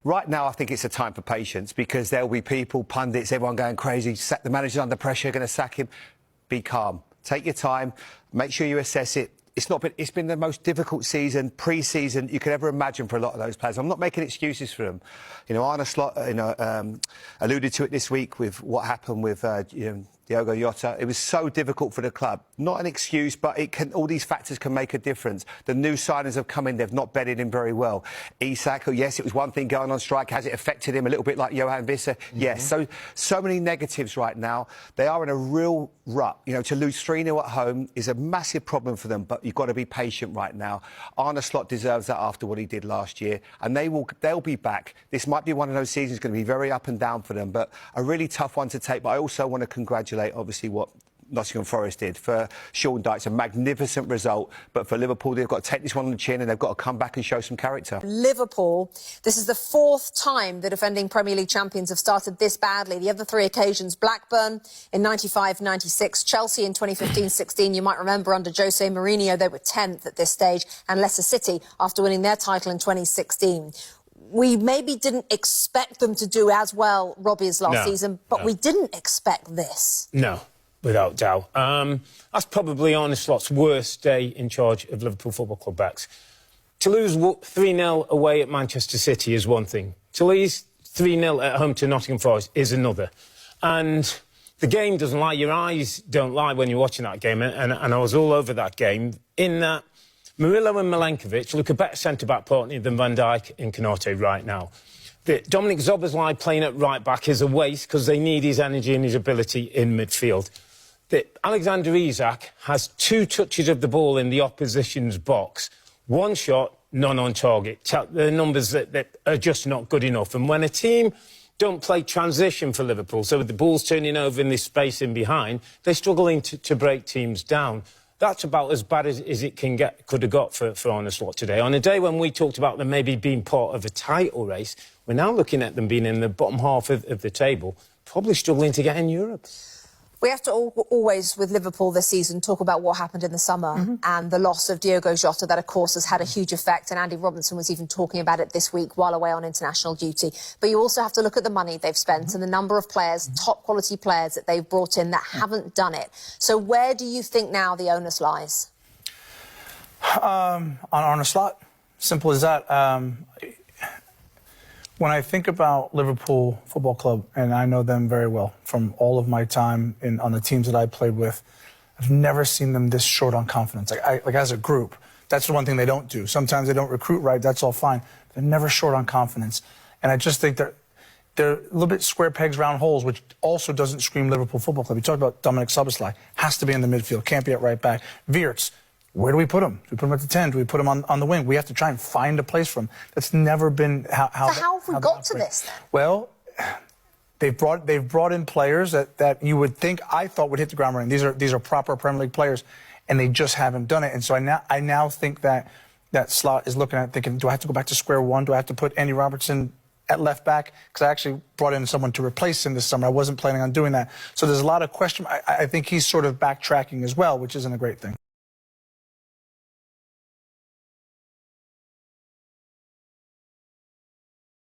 Right now, I think it's a time for patience because there'll be people, pundits, everyone going crazy. The manager's under pressure, going to sack him. Be calm. Take your time. Make sure you assess it. It's been the most difficult season, pre-season you could ever imagine for a lot of those players. I'm not making excuses for them. You know, Arne Slot, alluded to it this week with what happened with, Diogo Jota. It was so difficult for the club. Not an excuse, but all these factors can make a difference. The new signings have come in, they've not bedded in very well. Isak, yes, it was one thing going on strike. Has it affected him a little bit like Johan Visser? Yes. So many negatives right now. They are in a real rut. You know, to lose 3-0 at home is a massive problem for them, but you've got to be patient right now. Arne Slot deserves that after what he did last year, and they'll be back. This might be one of those seasons going to be very up and down for them, but a really tough one to take. But I also want to congratulate, obviously, what Nottingham Forest did. For Sean Dyche, a magnificent result, but for Liverpool, they've got to take this one on the chin and they've got to come back and show some character. Liverpool, this is the 4th time the defending Premier League champions have started this badly. The other 3 occasions, Blackburn in 95-96, Chelsea in 2015-16, you might remember under Jose Mourinho, they were 10th at this stage, and Leicester City after winning their title in 2016. We maybe didn't expect them to do as well, Robbie, as last season, but we didn't expect this. No, without doubt. That's probably Arne Slot's worst day in charge of Liverpool Football Club backs. To lose 3-0 away at Manchester City is one thing. To lose 3-0 at home to Nottingham Forest is another. And the game doesn't lie. Your eyes don't lie when you're watching that game. And I was all over that game in that Murillo and Milenkovic look a better centre-back partner than Van Dijk and Konate right now. Dominic Szoboszlai playing at right-back is a waste because they need his energy and his ability in midfield. Alexander Isak has 2 touches of the ball in the opposition's box. 1 shot, none on target. The numbers that are just not good enough. And when a team don't play transition for Liverpool, so with the ball's turning over in this space in behind, they're struggling to break teams down. That's about as bad as it could have got for Arne Slot today. On a day when we talked about them maybe being part of a title race, we're now looking at them being in the bottom half of the table, probably struggling to get in Europe. We have to always, with Liverpool this season, talk about what happened in the summer and the loss of Diogo Jota. That, of course, has had a huge effect, and Andy Robinson was even talking about it this week while away on international duty. But you also have to look at the money they've spent and the number of players, top-quality players that they've brought in that haven't done it. So where do you think now the onus lies? On Arne Slot. Simple as that. When I think about Liverpool Football Club, and I know them very well from all of my time on the teams that I played with, I've never seen them this short on confidence. Like as a group, that's the one thing they don't do. Sometimes they don't recruit right, that's all fine. They're never short on confidence. And I just think they're a little bit square pegs, round holes, which also doesn't scream Liverpool Football Club. You talked about Dominic Szoboszlai, has to be in the midfield, can't be at right back. Erupts, where do we put him? Do we put him at the 10? Do we put him on the wing? We have to try and find a place for him. That's never been how have we got to this then? Well, they've brought in players that you would think, I thought, would hit the ground running. These are proper Premier League players, and they just haven't done it. And so I now think that Slot is looking at thinking, do I have to go back to square one? Do I have to put Andy Robertson at left back? Because I actually brought in someone to replace him this summer. I wasn't planning on doing that. So there's a lot of question. I think he's sort of backtracking as well, which isn't a great thing.